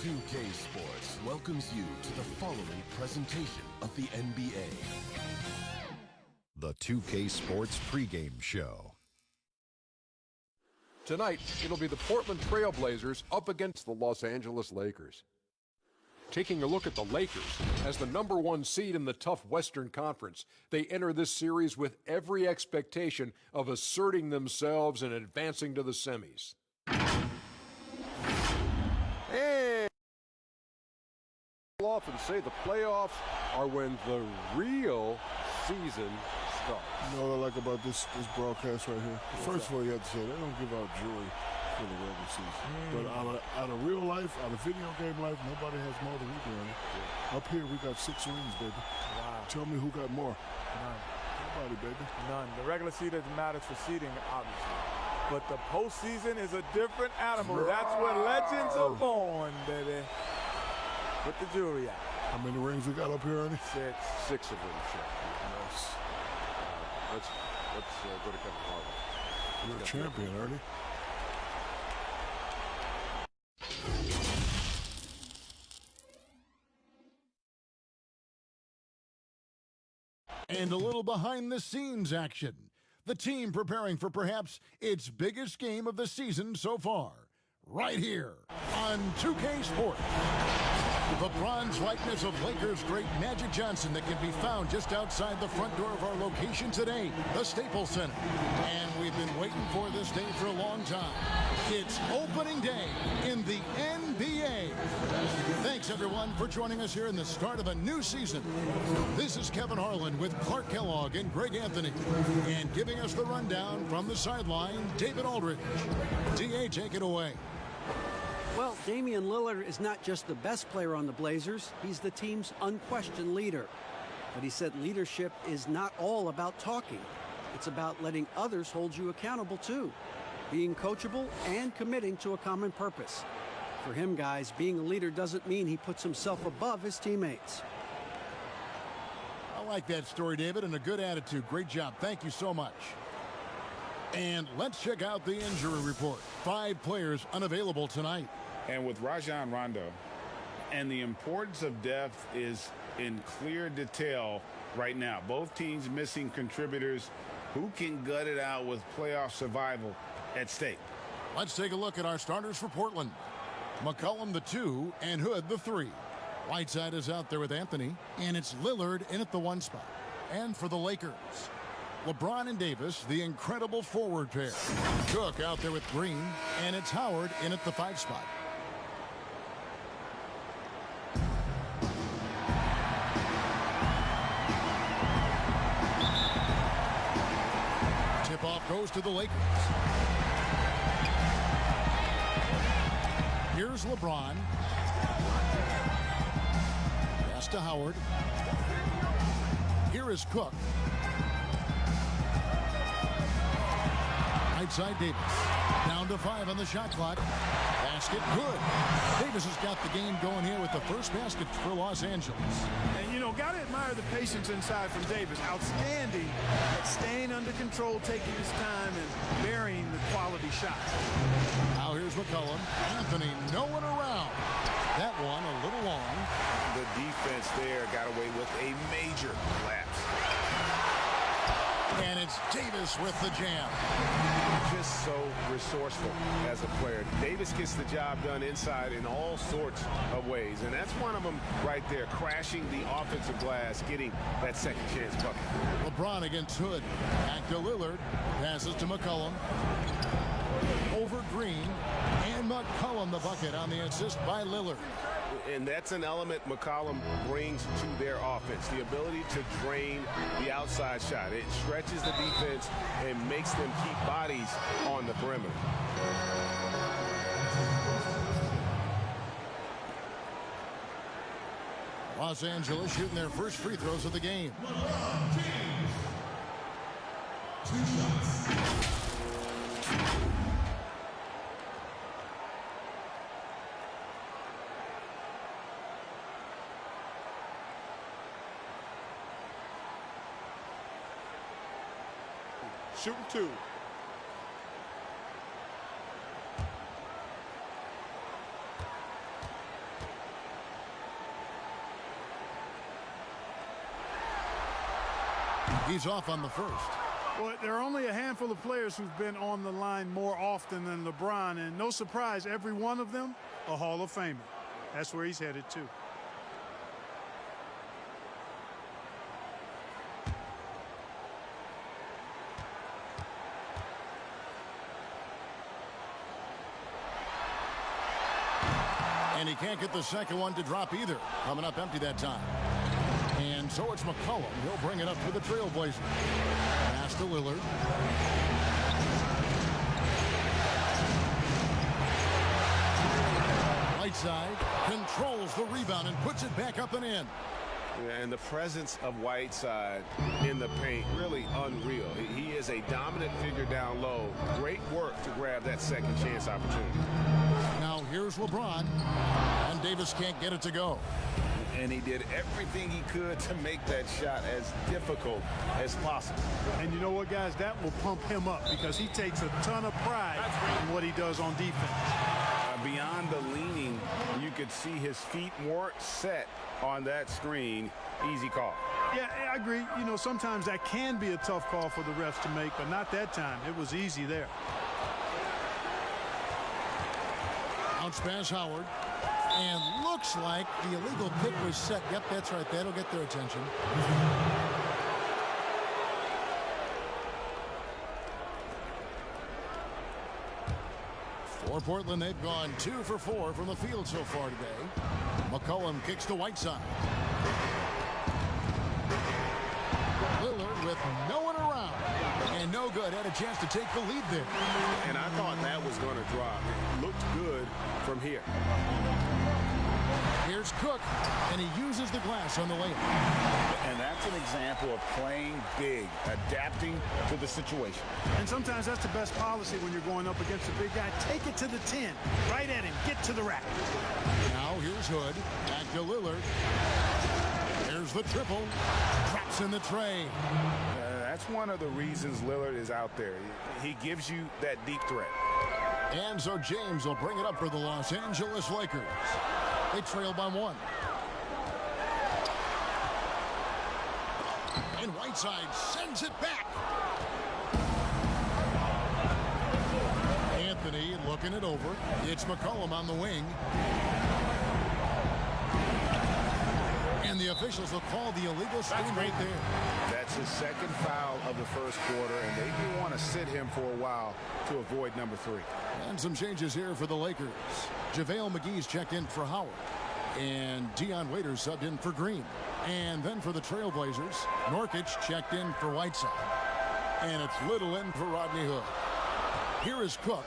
2K Sports welcomes you to the following presentation of the NBA. The 2K Sports pregame show. Tonight, it'll be the Portland Trail Blazers up against the Los Angeles Lakers. Taking a look at the Lakers, as the #1 seed in the tough Western Conference, they enter this series with every expectation of asserting themselves and advancing to the semis. And often say the playoffs are when the real season starts. You know what I like about this broadcast right here? First of all, you have to say, they don't give out jewelry for the regular season. But out of real life, out of video game life, nobody has more than we do. Up here, we got 6 rings, baby. Wow. Tell me who got more. None. Nobody, baby. None. The regular season matters for seeding, obviously. But the postseason is a different animal. That's where legends are born, baby. Put the jewelry out. How many rings we got up here, Ernie? 6 of them, Chef. Nice. Let's go to Kevin Harlan. You're a champion, Ernie. And a little behind-the-scenes action. The team preparing for perhaps its biggest game of the season so far. Right here on 2K Sports. The bronze likeness of Lakers great Magic Johnson that can be found just outside the front door of our location today, the Staples Center. And we've been waiting for this day for a long time. It's opening day in the NBA. Thanks, everyone, for joining us here in the start of a new season. This is Kevin Harlan with Clark Kellogg and Greg Anthony. And giving us the rundown from the sideline, David Aldridge. DA, take it away. Well, Damian Lillard is not just the best player on the Blazers, he's the team's unquestioned leader. But he said leadership is not all about talking. It's about letting others hold you accountable too. Being coachable and committing to a common purpose. For him, guys, being a leader doesn't mean he puts himself above his teammates. I like that story, David, and a good attitude. Great job. Thank you so much. And let's check out the injury report. 5 players unavailable tonight. And with Rajon Rondo, and the importance of depth is in clear detail right now. Both teams missing contributors who can gut it out with playoff survival at stake. Let's take a look at our starters for Portland. McCollum the 2 and Hood the 3. Whiteside is out there with Anthony, and it's Lillard in at the 1 spot. And for the Lakers, LeBron and Davis, the incredible forward pair. Cook out there with Green, and it's Howard in at the 5 spot. Tip-off goes to the Lakers. Here's LeBron. Pass to Howard. Here is Cook. Outside Davis. Down to 5 on the shot clock. Basket good. Davis has got the game going here with the first basket for Los Angeles. And, you know, got to admire the patience inside from Davis. Outstanding at staying under control, taking his time, and burying the quality shots. Now here's McCollum. Anthony, no one around. That one a little long. The defense there got away with a major lapse. And it's Davis with the jam. Just so resourceful as a player. Davis gets the job done inside in all sorts of ways, and that's one of them right there, crashing the offensive glass, getting that second chance bucket. LeBron against Hood. Back to Lillard. Passes to McCollum. Over Green. And McCollum the bucket on the assist by Lillard. And that's an element McCollum brings to their offense, the ability to drain the outside shot. It stretches the defense and makes them keep bodies on the perimeter. Los Angeles shooting their first free throws of the game. Shooting 2. He's off on the first. Well, there are only a handful of players who've been on the line more often than LeBron, and no surprise, every one of them a Hall of Famer. That's where he's headed to. And he can't get the second one to drop either. Coming up empty that time. And so it's McCollum. He'll bring it up for the Trailblazers. Pass to Lillard. Whiteside controls the rebound and puts it back up and in. Yeah, and the presence of Whiteside in the paint, really unreal. He is a dominant figure down low. Great work to grab that second chance opportunity. Now here's LeBron, and Davis can't get it to go. And he did everything he could to make that shot as difficult as possible. And you know what, guys? That will pump him up because he takes a ton of pride in what he does on defense. Beyond the leaning, you could see his feet more set on that screen. Easy call. Yeah, I agree. You know, sometimes that can be a tough call for the refs to make, but not that time. It was easy there. Bounce pass Howard. And looks like the illegal pick was set. Yep, that's right. That'll get their attention. For Portland, they've gone 2 for 4 from the field so far today. McCollum kicks to Whiteside. Lillard with no one around. And no good. Had a chance to take the lead there. And I thought that was going to drop. It looked good from here. Here's Cook, and he uses the glass on the layup. And that's an example of playing big, adapting to the situation. And sometimes that's the best policy when you're going up against a big guy. Take it to the 10. Right at him. Get to the rack. Now here's Hood. Back to Lillard. There's the triple. Drops in the tray. That's one of the reasons Lillard is out there. He gives you that deep threat. And so James will bring it up for the Los Angeles Lakers. They trail by 1. And Whiteside sends it back. Anthony looking it over. It's McCollum on the wing. And the officials will call the illegal screen right there. That's his second foul of the first quarter, and they do want to sit him for a while to avoid number 3. And some changes here for the Lakers. JaVale McGee's checked in for Howard. And Dion Waiters subbed in for Green. And then for the Trailblazers, Nurkic checked in for Whiteside. And it's Little in for Rodney Hood. Here is Cook.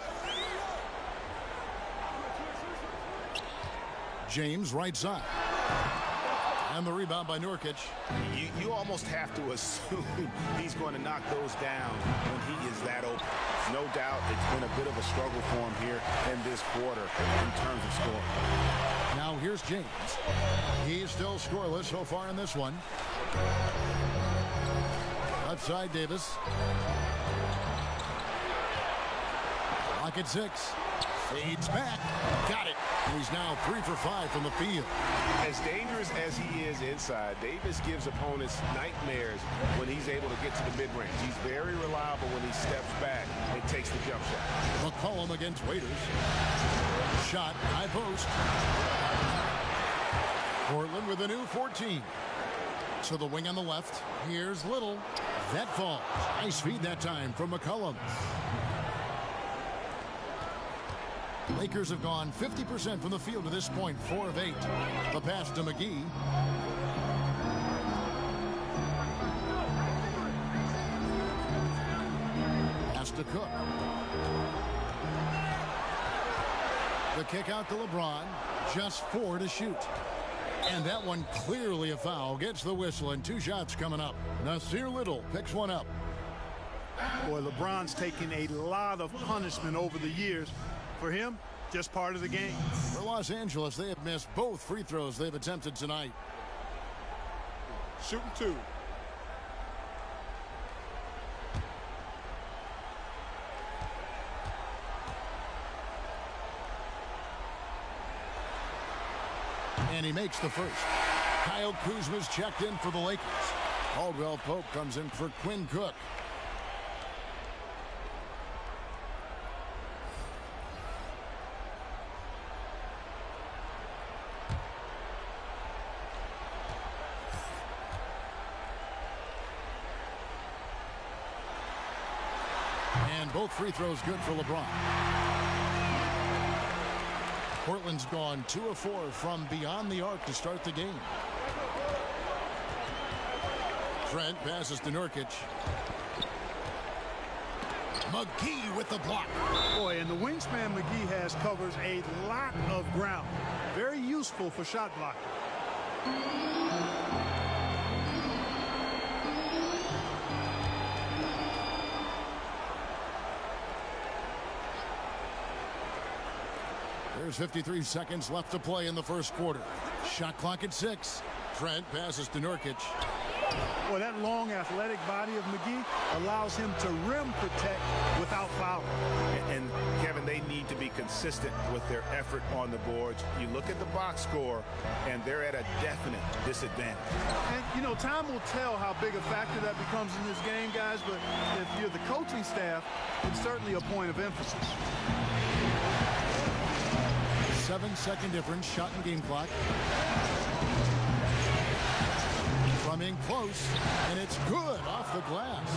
James right side. And the rebound by Nurkic. You almost have to assume he's going to knock those down when he is that open. No doubt it's been a bit of a struggle for him here in this quarter in terms of scoring. Now here's James. He's still scoreless so far in this one. Outside Davis. Lock at 6. Fades back. Got it. He's now 3 for 5 from the field. As dangerous as he is inside, Davis gives opponents nightmares when he's able to get to the mid-range. He's very reliable when he steps back and takes the jump shot. McCollum against Waiters. Shot, high post. Portland with a new 14. To the wing on the left. Here's Little. That falls. Nice feed that time from McCollum. Lakers have gone 50% from the field to this point, 4 of 8. The pass to McGee. Pass to Cook. The kick out to LeBron. Just 4 to shoot. And that one clearly a foul. Gets the whistle and 2 shots coming up. Nasir Little picks one up. Boy, LeBron's taken a lot of punishment over the years. For him, just part of the game. For Los Angeles, they have missed both free throws they've attempted tonight. Shooting 2. And he makes the first. Kyle Kuzma's checked in for the Lakers. Caldwell Pope comes in for Quinn Cook. And both free throws good for LeBron. Portland's gone 2 of 4 from beyond the arc to start the game. Trent passes to Nurkic. McGee with the block. Boy, and the wingspan McGee has covers a lot of ground. Very useful for shot blocking. There's 53 seconds left to play in the first quarter. Shot clock at 6. Trent passes to Nurkic. Boy, that long athletic body of McGee allows him to rim protect without fouling. And Kevin, they need to be consistent with their effort on the boards. You look at the box score, and they're at a definite disadvantage. And, you know, time will tell how big a factor that becomes in this game, guys, but if you're the coaching staff, it's certainly a point of emphasis. 7-second difference, shot and game clock. From in close, and it's good off the glass.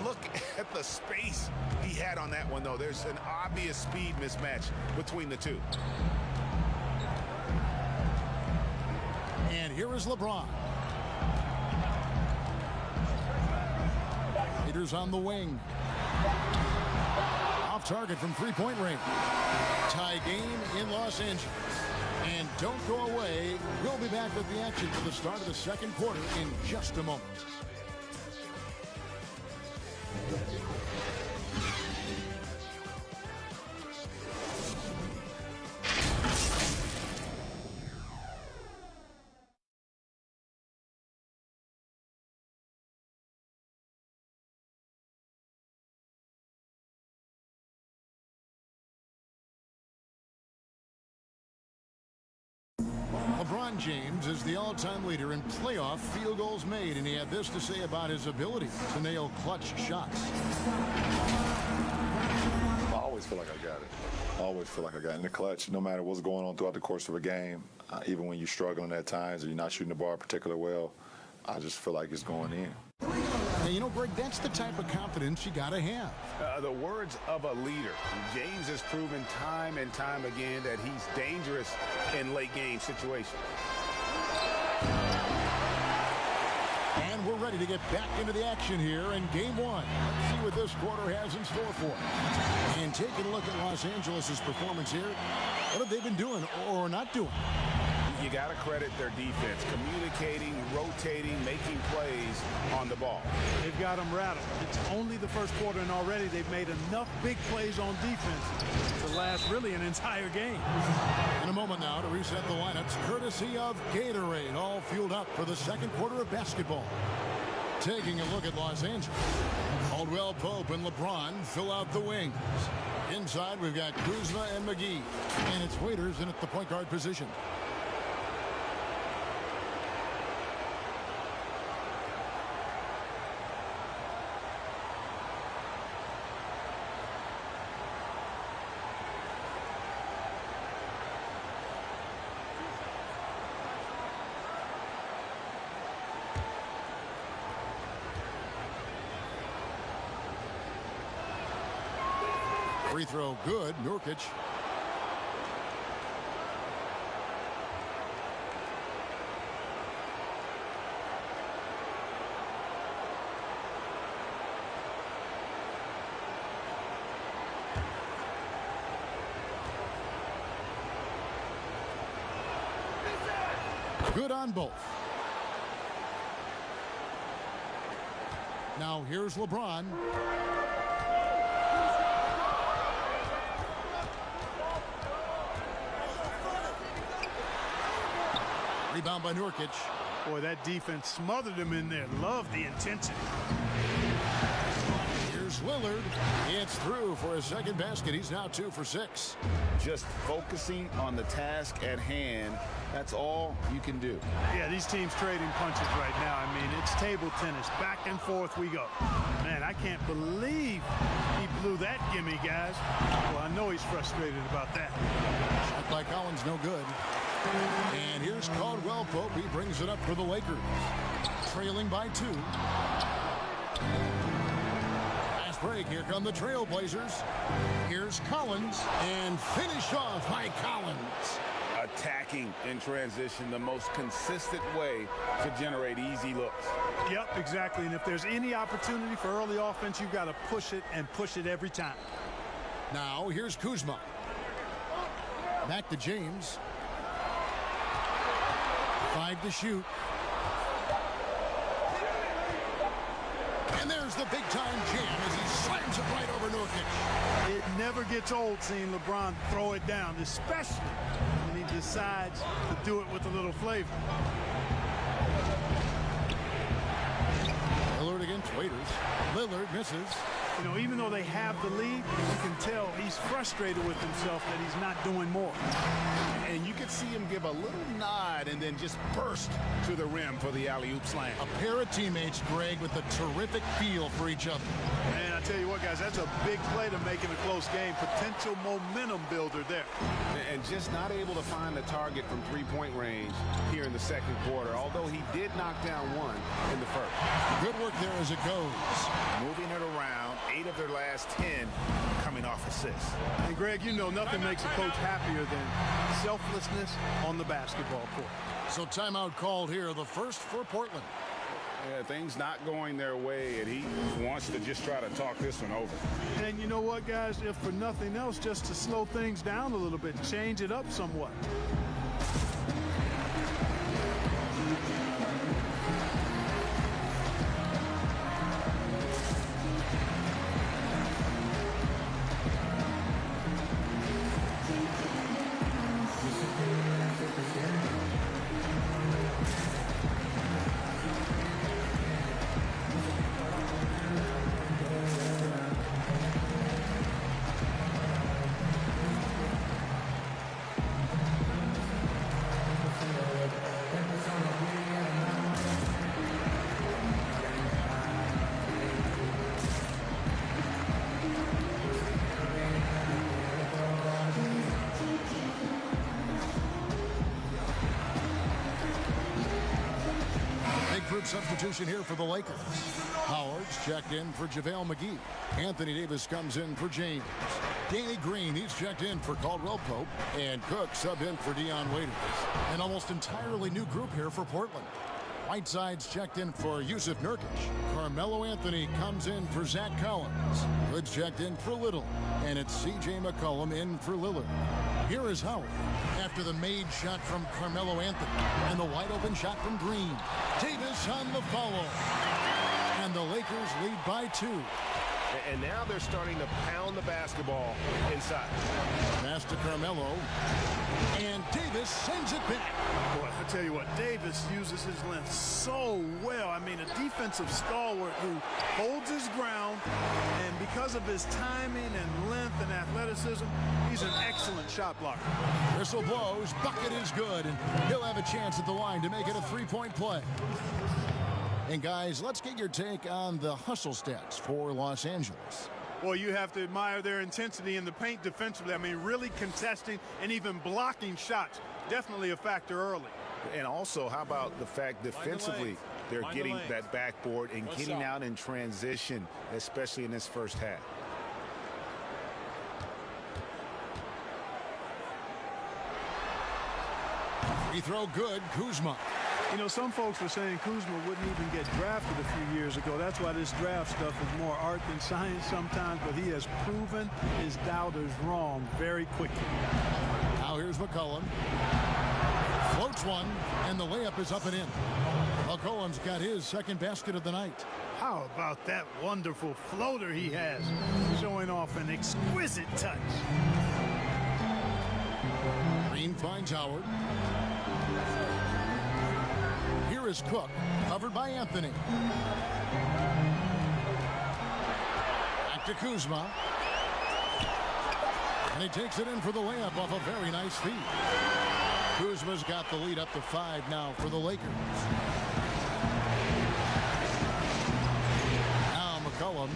Look at the space he had on that one, though. There's an obvious speed mismatch between the two. And here is LeBron. Peters on the wing. Off target from three-point range. Tie game in Los Angeles. And don't go away. We'll be back with the action for the start of the second quarter in just a moment. LeBron James is the all-time leader in playoff field goals made, and he had this to say about his ability to nail clutch shots. I always feel like I got it. I always feel like I got it in the clutch, no matter what's going on throughout the course of a game. Even when you're struggling at times or you're not shooting the ball particularly well, I just feel like it's going in. And you know, Greg, that's the type of confidence you got to have. The words of a leader. James has proven time and time again that he's dangerous in late game situations. And we're ready to get back into the action here in game one. Let's see what this quarter has in store for us. And taking a look at Los Angeles' performance here, what have they been doing or not doing? You got to credit their defense, communicating, rotating, making plays on the ball. They've got them rattled. It's only the first quarter, and already they've made enough big plays on defense to last really an entire game. In a moment now to reset the lineups, courtesy of Gatorade, all fueled up for the second quarter of basketball. Taking a look at Los Angeles, Caldwell Pope and LeBron fill out the wings. Inside, we've got Kuzma and McGee, and it's Waiters in at the point guard position. Free throw good, Nurkic. Good on both. Now here's LeBron. Rebound by Nurkic. Boy, that defense smothered him in there. Love the intensity. Here's Here's Lillard. It's through for his second basket. He's now 2 for 6. Just focusing on the task at hand. That's all you can do. Yeah, these teams trading punches right now. I mean, it's table tennis. Back and forth we go. Man, I can't believe he blew that gimme, guys. Well, I know he's frustrated about that. Shot by Collins, no good. And here's Caldwell Pope. He brings it up for the Lakers. Trailing by 2. Last break. Here come the Trailblazers. Here's Collins. And finished off by Collins. Attacking in transition, the most consistent way to generate easy looks. Yep, exactly. And if there's any opportunity for early offense, you've got to push it and push it every time. Now here's Kuzma. Back to James. 5 to shoot. And there's the big-time jam as he slams it right over Nurkic. It never gets old seeing LeBron throw it down, especially when he decides to do it with a little flavor. Lillard against Waiters. Lillard misses. You know, even though they have the lead, you can tell he's frustrated with himself that he's not doing more. And you can see him give a little nod and then just burst to the rim for the alley-oop slam. A pair of teammates, Greg, with a terrific feel for each other. Man, I tell you what, guys, that's a big play to make in a close game. Potential momentum builder there. And just not able to find the target from three-point range here in the second quarter, although he did knock down one in the first. Good work there as it goes. Moving it around, 8 of their last 10 coming off assists. And Greg, you know nothing makes a coach happier than selflessness on the basketball court. So timeout called here, the first for Portland. Yeah, things not going their way, and he wants to just try to talk this one over. And you know what, guys? If for nothing else, just to slow things down a little bit, change it up somewhat. Substitution here for the Lakers. Howard's checked in for JaVale McGee. Anthony Davis comes in for James. Danny Green, he's checked in for Caldwell Pope. And Cook sub in for Dion Waiters. An almost entirely new group here for Portland. Whiteside's checked in for Yusuf Nurkic. Carmelo Anthony comes in for Zach Collins. Hood's checked in for Little. And it's C.J. McCollum in for Lillard. Here is Howard after the made shot from Carmelo Anthony and the wide open shot from Green. Davis on the follow. And the Lakers lead by 2. And now they're starting to pound the basketball inside. Pass to Carmelo. And Davis sends it back. Boy, I tell you what, Davis uses his length so well. I mean, a defensive stalwart who holds his ground, and because of his timing and length and athleticism, he's an excellent shot blocker. Whistle blows, bucket is good, and he'll have a chance at the line to make it a 3-point play. And guys, let's get your take on the hustle stats for Los Angeles. Well, you have to admire their intensity in the paint defensively. I mean, really contesting and even blocking shots. Definitely a factor early. And also, how about the fact defensively, they're getting that backboard and getting out in transition, especially in this first half. Free throw good, Kuzma. You know, some folks were saying Kuzma wouldn't even get drafted a few years ago. That's why this draft stuff is more art than science sometimes, but he has proven his doubters wrong very quickly. Now here's McCollum. Floats one, and the layup is up and in. McCollum's got his second basket of the night. How about that wonderful floater he has, showing off an exquisite touch. Green finds Howard. Here is Cook, covered by Anthony. to Kuzma. And he takes it in for the layup off a very nice feed. Kuzma's got the lead up to 5 now for the Lakers. Now McCollum.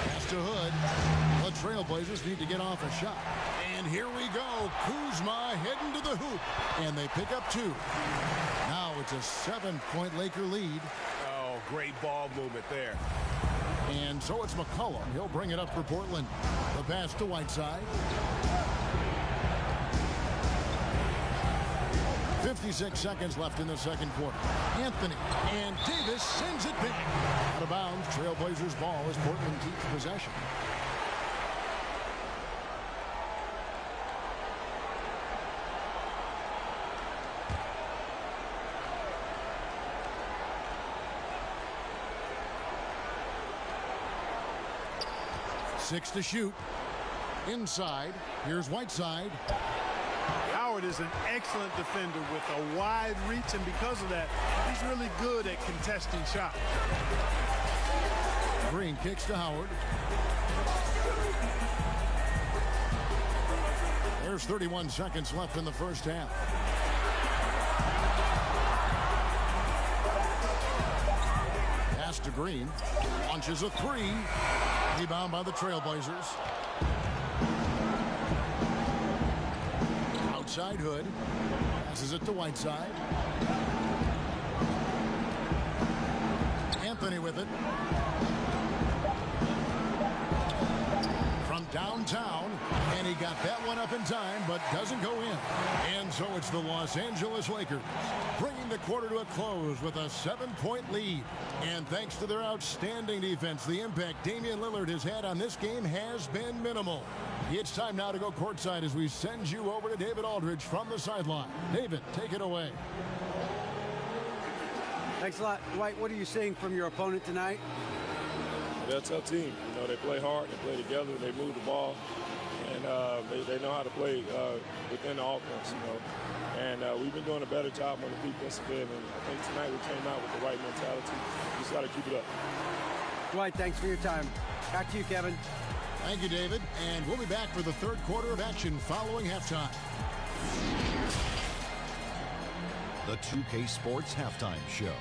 Pass to Hood. The Trailblazers need to get off a shot. And here we go. Kuzma heading to the hoop. And they pick up 2. Now it's a 7-point Laker lead. Oh, great ball movement there. And so it's McCollum. He'll bring it up for Portland. The pass to Whiteside. 56 seconds left in the second quarter. Anthony and Davis sends it big. Out of bounds. Trailblazers ball as Portland keeps possession. Six to shoot. Inside. Here's Whiteside. Howard is an excellent defender with a wide reach, and because of that, he's really good at contesting shots. Green kicks to Howard. There's 31 seconds left in the first half. Pass to Green. Launches a 3. Rebound by the Trailblazers. Outside Hood. Passes it to Whiteside. Anthony with it. From downtown. And he got that one up in time, but doesn't go in. And so it's the Los Angeles Lakers bringing the quarter to a close with a 7-point lead. And thanks to their outstanding defense, the impact Damian Lillard has had on this game has been minimal. It's time now to go courtside as we send you over to David Aldridge from the sideline. David, take it away. Thanks a lot. Dwight, what are you seeing from your opponent tonight? They're a tough team. You know, they play hard, they play together, they move the ball, and they know how to play within the offense, you know. And we've been doing a better job on the defensive end, and I think tonight we came out with the right mentality. We just got to keep it up. Dwight, thanks for your time. Back to you, Kevin. Thank you, David. And we'll be back for the third quarter of action following halftime. The 2K Sports Halftime Show.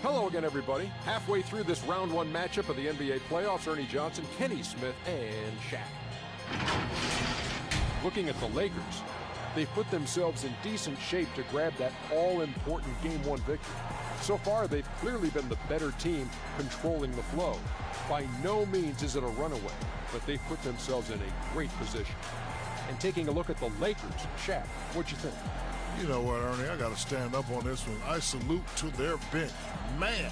Hello again, everybody. Halfway through this round 1 matchup of the NBA playoffs, Ernie Johnson, Kenny Smith, and Shaq. Looking at the Lakers, they've put themselves in decent shape to grab that all-important Game 1 victory. So far, they've clearly been the better team controlling the flow. By no means is it a runaway, but they've put themselves in a great position. And taking a look at the Lakers, Shaq, what'd you think? You know what, Ernie, I got to stand up on this one. I salute to their bench. Man,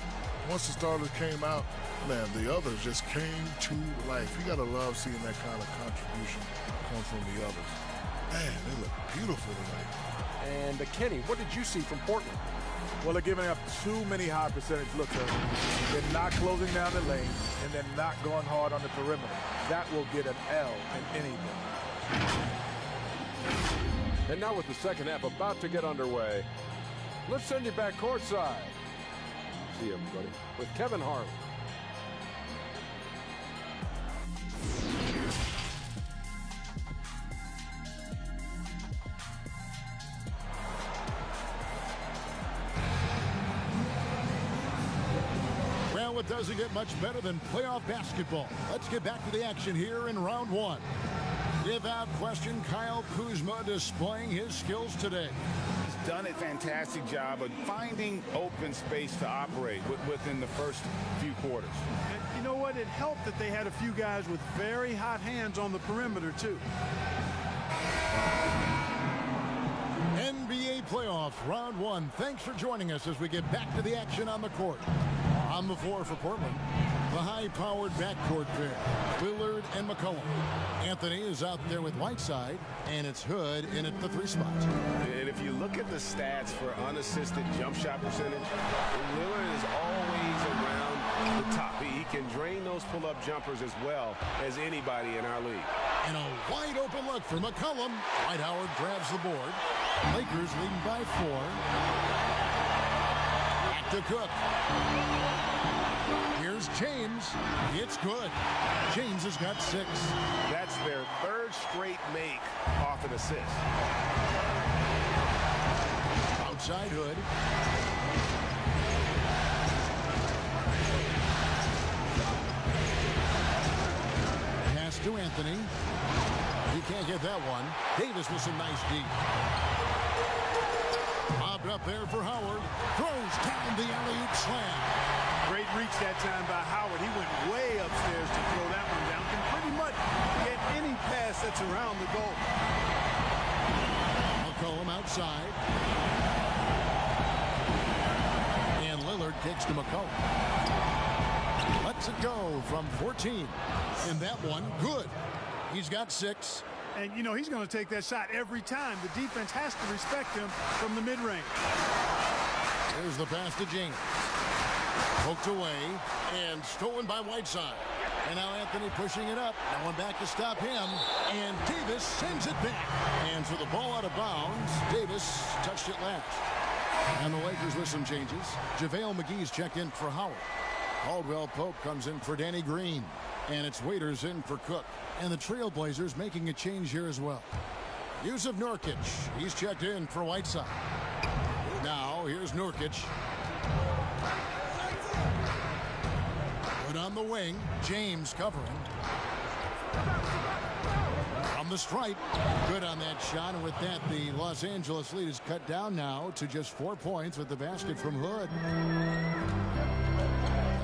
once the starters came out, man, the others just came to life. You got to love seeing that kind of contribution come from the others. Man, they look beautiful tonight. And Kenny, what did you see from Portland? Well, they're giving up too many high percentage looks. They're not closing down the lane, and they're not going hard on the perimeter. That will get an L in anything. And now with the second half about to get underway, let's send you back courtside. See you, everybody, with Kevin Harlan. Well, it doesn't get much better than playoff basketball. Let's get back to the action here in round 1. Without question, Kyle Kuzma displaying his skills today. He's done a fantastic job of finding open space to operate within the first few quarters. And you know what? It helped that they had a few guys with very hot hands on the perimeter, too. NBA playoffs, round 1. Thanks for joining us as we get back to the action on the court. On the floor for Portland, the high-powered backcourt pair, Lillard and McCollum. Anthony is out there with Whiteside, and it's Hood in at the 3 spot. And if you look at the stats for unassisted jump shot percentage, Lillard is always around the top. He can drain those pull-up jumpers as well as anybody in our league. And a wide open look for McCollum. Dwight Howard grabs the board. Lakers leading by 4. Back to Cook. Here's James. It's good. James has got 6. That's their 3rd straight make off an assist. Outside Hood. Pass to Anthony. He can't get that one. Davis with some nice deep. Bobbed up there for Howard. Throws down the alley-oop slam. Great reach that time by Howard. He went way upstairs to throw that one down. Can pretty much get any pass that's around the goal. McCollum outside. And Lillard kicks to McCollum. Lets it go from 14. And that one, good. He's got 6. And, you know, he's going to take that shot every time. The defense has to respect him from the mid-range. Here's the pass to James. Poked away and stolen by Whiteside. And now Anthony pushing it up. No one back to stop him. And Davis sends it back. And so the ball out of bounds. Davis touched it last. And the Lakers with some changes. JaVale McGee's checked in for Howard. Caldwell Pope comes in for Danny Green. And it's Waiters in for Cook. And the Trailblazers making a change here as well. Yusuf Nurkic. He's checked in for Whiteside. Now here's Nurkic. Good on the wing. James covering. From the stripe. Good on that shot. And with that, the Los Angeles lead is cut down now to just 4 points with the basket from Hood.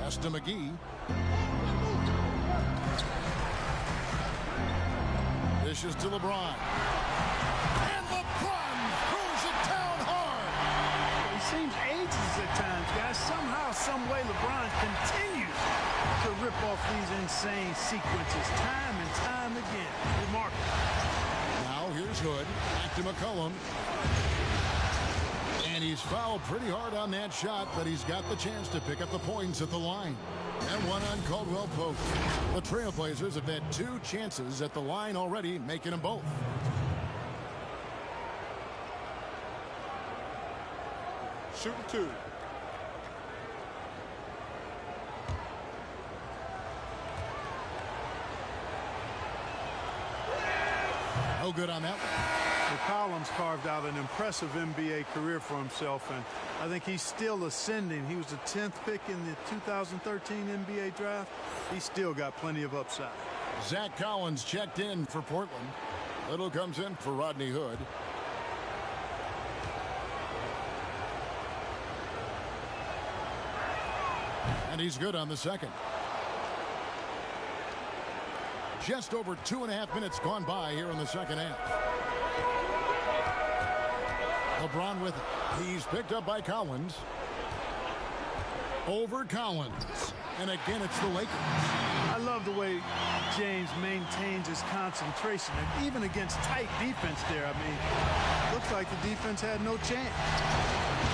Pass to McGee. Dishes to LeBron. And LeBron throws it down hard. He seems ageless at times, guys. Somehow, some way, LeBron continues to rip off these insane sequences time and time again. Remarkable. Now here's Hood. Back to McCollum. And he's fouled pretty hard on that shot, but he's got the chance to pick up the points at the line. And one on Caldwell Pope. The Trailblazers have had 2 chances at the line already, making them both. Shooting 2. No good on that one. McCollum's carved out an impressive NBA career for himself, and I think he's still ascending. He was the 10th pick in the 2013 NBA draft. He's still got plenty of upside. Zach Collins checked in for Portland. Little comes in for Rodney Hood. And he's good on the second. Just over 2.5 minutes gone by here in the second half. LeBron with it. He's picked up by Collins. Over Collins. And again, it's the Lakers. I love the way James maintains his concentration, and even against tight defense there. I mean, looks like the defense had no chance.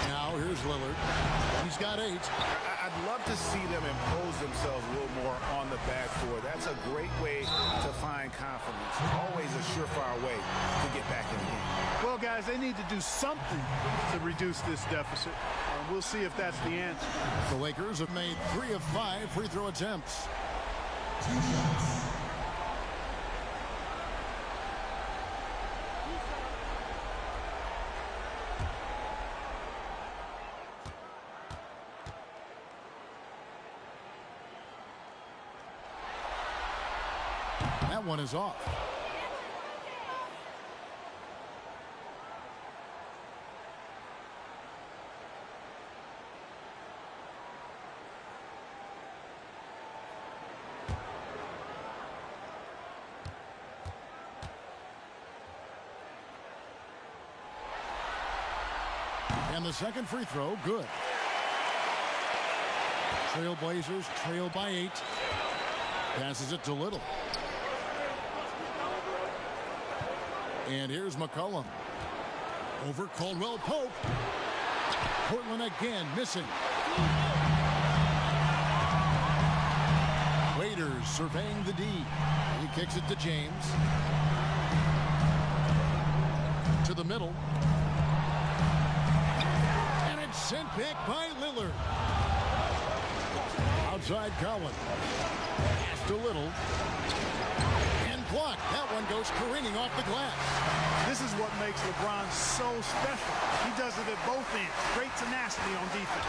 Now here's Lillard. He's got 8. I'd love to see them impose themselves a little more on the backboard. That's a great way to find confidence. Always a surefire way to get back in the game. Well, guys, they need to do something to reduce this deficit. We'll see if that's the answer. The Lakers have made 3 of 5 free throw attempts. 2 shots. That one is off. And the second free throw, good. Trailblazers trail by 8. Passes it to Little. And here's McCollum. Over Caldwell Pope. Portland again missing. Waiters surveying the D. He kicks it to James. To the middle. And it's sent back by Lillard. Outside Collins. Pass to Little. And blocked. That one goes careening off the glass. This is what makes LeBron so special. He does it at both ends. Great tenacity on defense.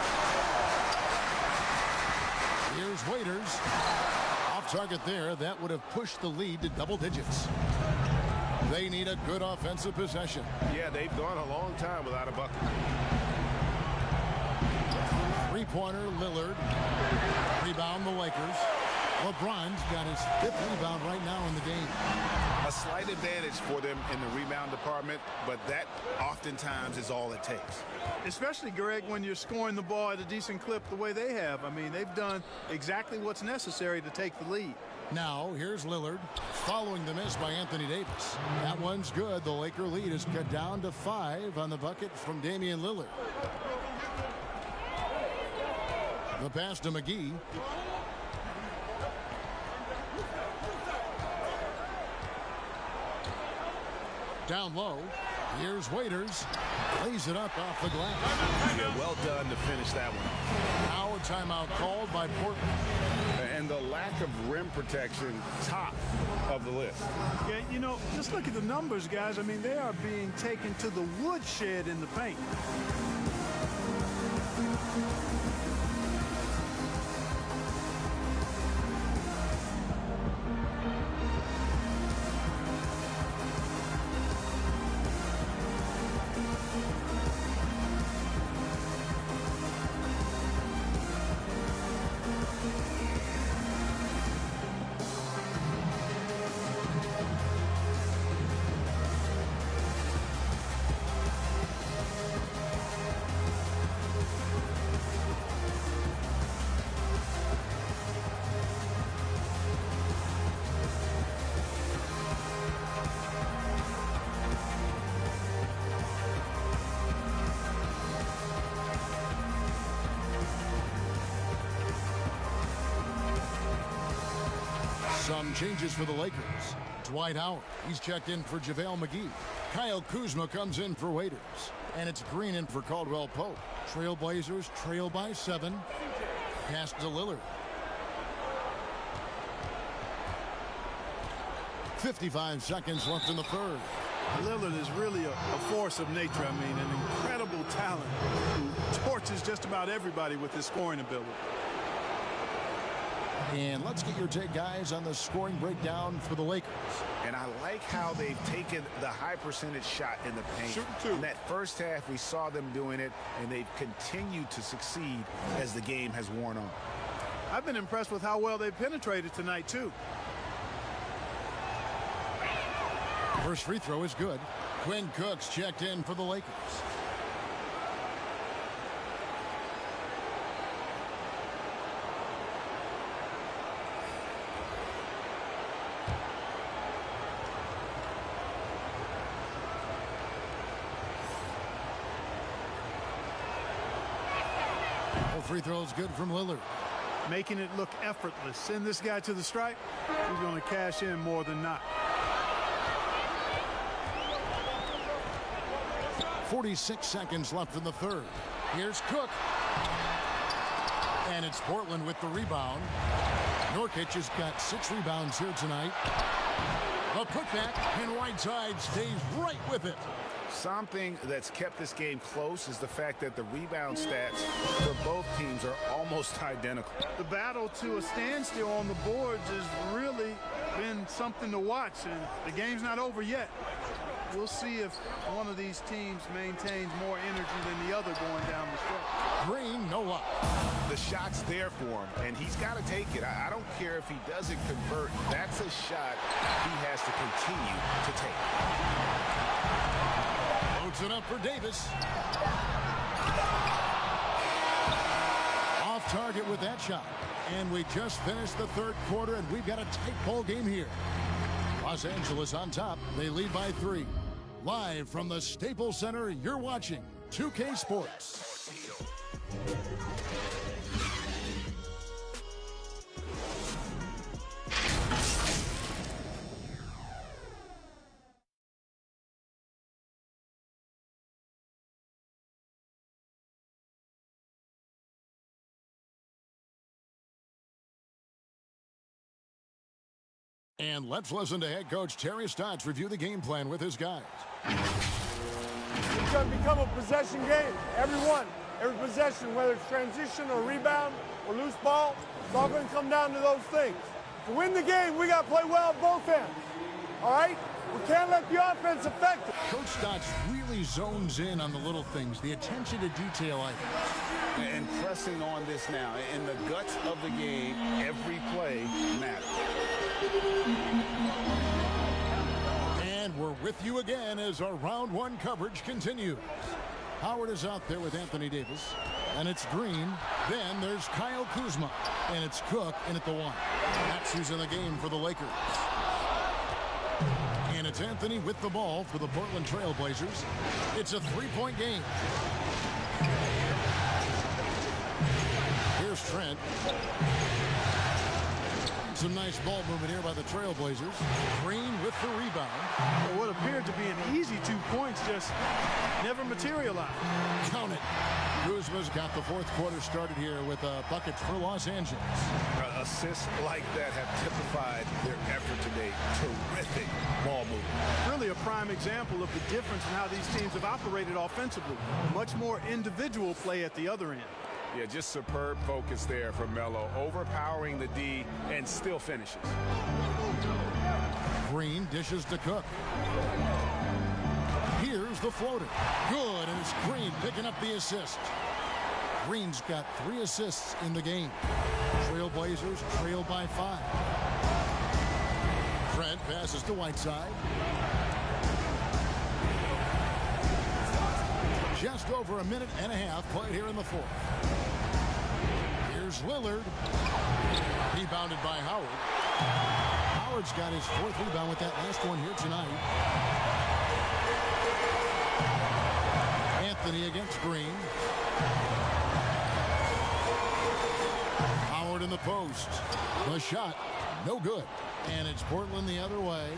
Here's Waiters. Off target there. That would have pushed the lead to double digits. They need a good offensive possession. Yeah, they've gone a long time without a bucket. Three-pointer, Lillard. Rebound, the Lakers. LeBron's got his 5th rebound right now in the game. A slight advantage for them in the rebound department, but that oftentimes is all it takes. Especially, Greg, when you're scoring the ball at a decent clip the way they have. I mean, they've done exactly what's necessary to take the lead. Now, here's Lillard, following the miss by Anthony Davis. That one's good. The Laker lead is cut down to 5 on the bucket from Damian Lillard. The pass to McGee. Down low. Here's Waiters. Lays it up off the glass. Yeah, well done to finish that one. Now a timeout called by Portland. And the lack of rim protection, top of the list. Yeah, you know, just look at the numbers, guys. I mean, they are being taken to the woodshed in the paint. Some changes for the Lakers. Dwight Howard, he's checked in for JaVale McGee. Kyle Kuzma comes in for Waiters. And it's Green in for Caldwell Pope. Trailblazers trail by 7. Pass to Lillard. 55 seconds left in the third. Lillard is really a force of nature. I mean, an incredible talent who torches just about everybody with his scoring ability. And let's get your take, guys, on the scoring breakdown for the Lakers. And I like how they've taken the high percentage shot in the paint. In that first half, we saw them doing it, and they've continued to succeed as the game has worn on. I've been impressed with how well they've penetrated tonight, too. First free throw is good. Quinn Cook's checked in for the Lakers. Free throw is good from Lillard. Making it look effortless. Send this guy to the stripe. He's going to cash in more than not. 46 seconds left in the third. Here's Cook. And it's Portland with the rebound. Nurkic has got 6 rebounds here tonight. A putback, and Whiteside stays right with it. Something that's kept this game close is the fact that the rebound stats for both teams are almost identical. The battle to a standstill on the boards has really been something to watch, and the game's not over yet. We'll see if one of these teams maintains more energy than the other going down the stretch. Green, no luck. The shot's there for him, and he's got to take it. I don't care if he doesn't convert. That's a shot he has to continue to take. Loads it up for Davis. Off target with that shot. And we just finished the third quarter, and we've got a tight ball game here. Los Angeles on top. They lead by 3. Live from the Staples Center, you're watching 2K Sports. And let's listen to head coach Terry Stotts review the game plan with his guys. It's going to become a possession game. Every possession, whether it's transition or rebound or loose ball, it's all going to come down to those things. To win the game, we got to play well at both ends. All right? We can't let the offense affect it. Coach Stotts really zones in on the little things, the attention to detail items. And pressing on this now. In the guts of the game, every play matters. And we're with you again as our round one coverage continues. Howard is out there with Anthony Davis. And it's Green. Then there's Kyle Kuzma. And it's Cook in at the one. That's who's in the game for the Lakers. And it's Anthony with the ball for the Portland Trail Blazers. It's a three-point game. Here's Trent. Some nice ball movement here by the Trail Blazers. Green with the rebound. Well, what appeared to be an easy 2 points just never materialized. Count it. Kuzma's got the fourth quarter started here with buckets for Los Angeles. Assists like that have typified their effort today. Terrific ball movement. Really a prime example of the difference in how these teams have operated offensively. Much more individual play at the other end. Yeah, just superb focus there from Melo, overpowering the D and still finishes. Green dishes to Cook. Here's the floater. Good, and it's Green picking up the assist. Green's got 3 assists in the game. Trail Blazers trail by 5. Trent passes to Whiteside. Just over a minute and a half played here in the fourth. Here's Lillard. Rebounded by Howard. Howard's got his 4th rebound with that last one here tonight. Anthony against Green. Howard in the post. The shot, no good. And it's Portland the other way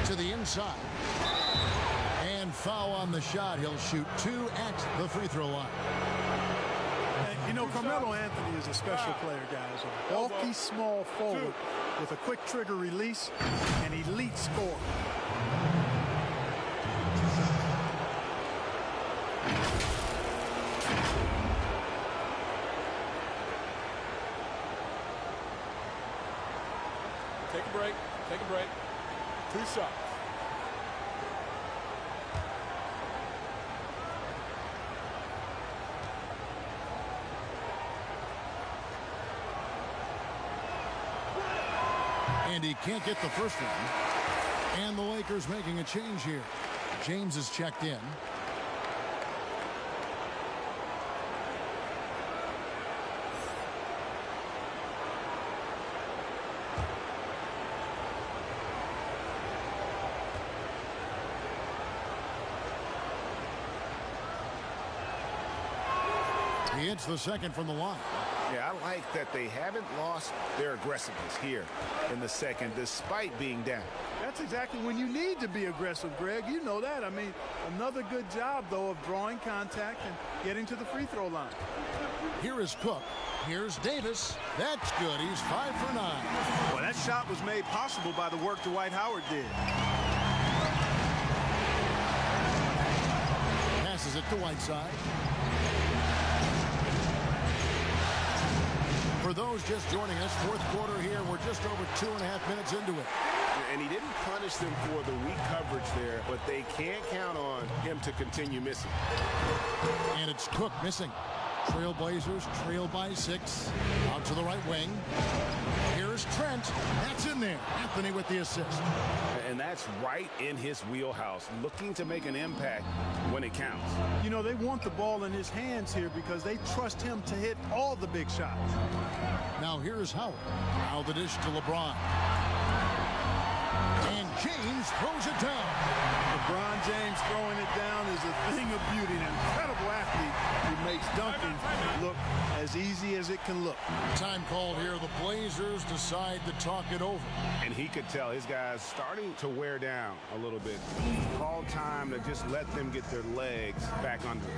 to the inside. And foul on the shot. He'll shoot 2 at the free throw line. And, you know, Carmelo Anthony is a special player, guys. A bulky, small forward with a quick trigger release and elite score. Take a break. Take a break. 2 shots. And he can't get the first one. And the Lakers making a change here. James is checked in. He hits the second from the line. Yeah, I like that they haven't lost their aggressiveness here in the second, despite being down. That's exactly when you need to be aggressive, Greg. You know that. I mean, another good job, though, of drawing contact and getting to the free throw line. Here is Cook. Here's Davis. That's good. He's 5 for 9. Well, that shot was made possible by the work Dwight Howard did. Passes it to Whiteside. For those just joining us, fourth quarter here, we're just over 2.5 minutes into it. And he didn't punish them for the weak coverage there, but they can't count on him to continue missing. And it's Cook missing. Trail Blazers trail by 6. Out to the right wing. Here's Trent. That's in there. Anthony with the assist. And that's right in his wheelhouse, looking to make an impact when it counts. You know, they want the ball in his hands here because they trust him to hit all the big shots. Now here's Howard. Now the dish to LeBron. And James throws it down. LeBron James throwing it down is a thing of beauty. An incredible athlete who makes dunking look as easy as it can look. Time called here. The Blazers decide to talk it over. And he could tell his guys starting to wear down a little bit. Called time to just let them get their legs back under it.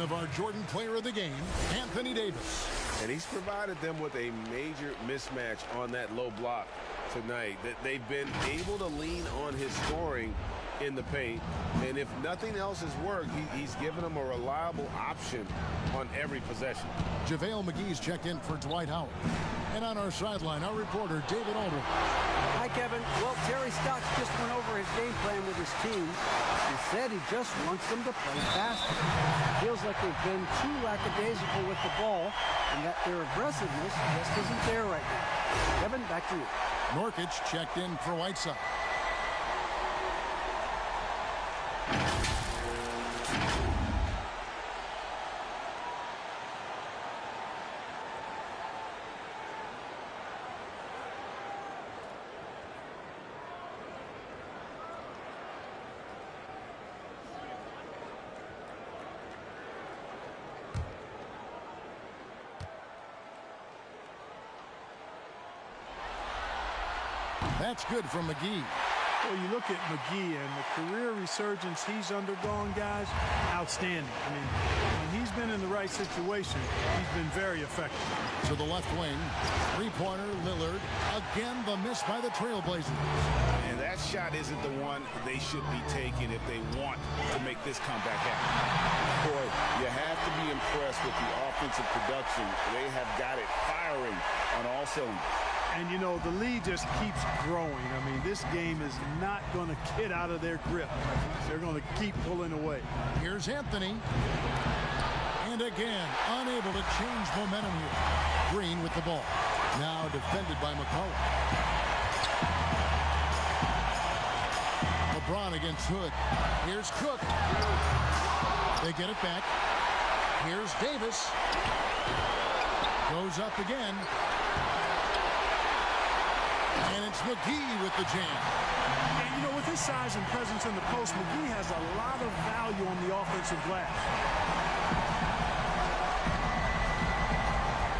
of our Jordan Player of the Game, Anthony Davis. And he's provided them with a major mismatch on that low block tonight. That they've been able to lean on his scoring in the paint. And if nothing else has worked, he's given them a reliable option on every possession. JaVale McGee's checked in for Dwight Howard. And on our sideline, our reporter, David Aldridge. Hi, Kevin. Well, Terry Stotts just went over his game plan with his team. He said he just wants them to play faster. Feels like they've been too lackadaisical with the ball and that their aggressiveness just isn't there right now. Kevin, back to you. Nurkic checked in for Whiteside. That's good from McGee. Well, you look at McGee and the career resurgence he's undergone, guys, outstanding. I mean, when he's been in the right situation, he's been very effective. To the left wing, three-pointer, Lillard. Again, the miss by the Trailblazers. And that shot isn't the one they should be taking if they want to make this comeback happen. Boy, you have to be impressed with the offensive production. They have got it firing on all cylinders. And, you know, the lead just keeps growing. I mean, this game is not going to get out of their grip. They're going to keep pulling away. Here's Anthony. And again, unable to change momentum here. Green with the ball. Now defended by McCollum. LeBron against Hood. Here's Cook. They get it back. Here's Davis. Goes up again. And it's McGee with the jam. And, you know, with his size and presence in the post, McGee has a lot of value on the offensive glass.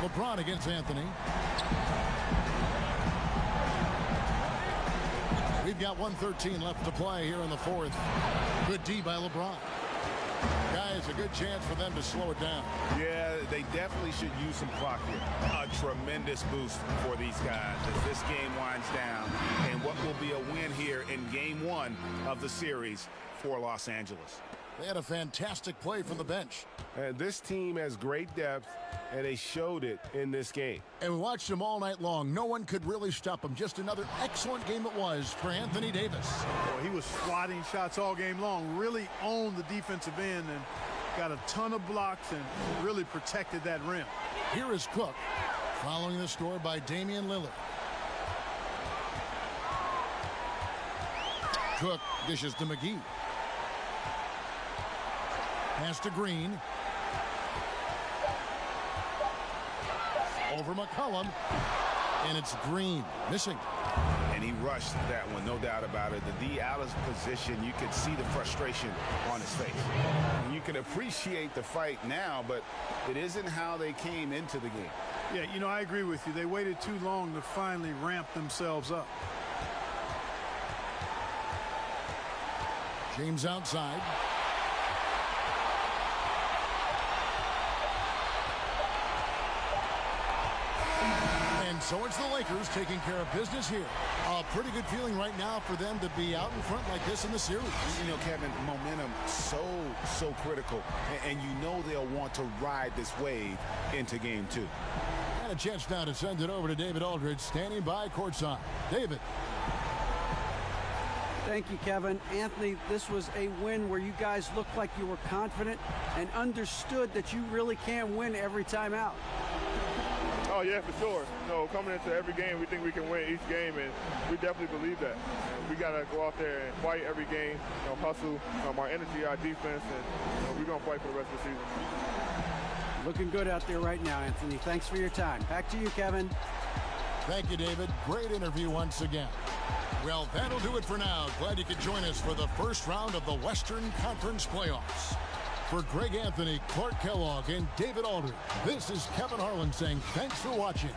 LeBron against Anthony. We've got 1:13 left to play here in the fourth. Good D by LeBron. Guys, a good chance for them to slow it down. Yeah, they definitely should use some clock here. A tremendous boost for these guys as this game winds down and what will be a win here in game one of the series for Los Angeles. They had a fantastic play from the bench. This team has great depth, and they showed it in this game. And we watched them all night long. No one could really stop them. Just another excellent game it was for Anthony Davis. Boy, he was swatting shots all game long, really owned the defensive end and got a ton of blocks and really protected that rim. Here is Cook, following the score by Damian Lillard. Cook dishes to McGee. Pass to Green. Over McCollum. And it's Green missing. And he rushed that one, no doubt about it. The D out of position, you could see the frustration on his face. And you can appreciate the fight now, but it isn't how they came into the game. Yeah, you know, I agree with you. They waited too long to finally ramp themselves up. James outside. And so it's the Lakers taking care of business here. A pretty good feeling right now for them to be out in front like this in the series. You know, Kevin, momentum so critical. And you know they'll want to ride this wave into game two. And a chance now to send it over to David Aldridge, standing by courtside. David. Thank you, Kevin. Anthony, this was a win where you guys looked like you were confident and understood that you really can win every time out. Oh, yeah, for sure. You know, coming into every game, we think we can win each game, and we definitely believe that. And we got to go out there and fight every game, you know, hustle, our energy, our defense, and we're going to fight for the rest of the season. Looking good out there right now, Anthony. Thanks for your time. Back to you, Kevin. Thank you, David. Great interview once again. Well, that'll do it for now. Glad you could join us for the first round of the Western Conference Playoffs. For Greg Anthony, Clark Kellogg, and David Aldridge, this is Kevin Harlan saying thanks for watching.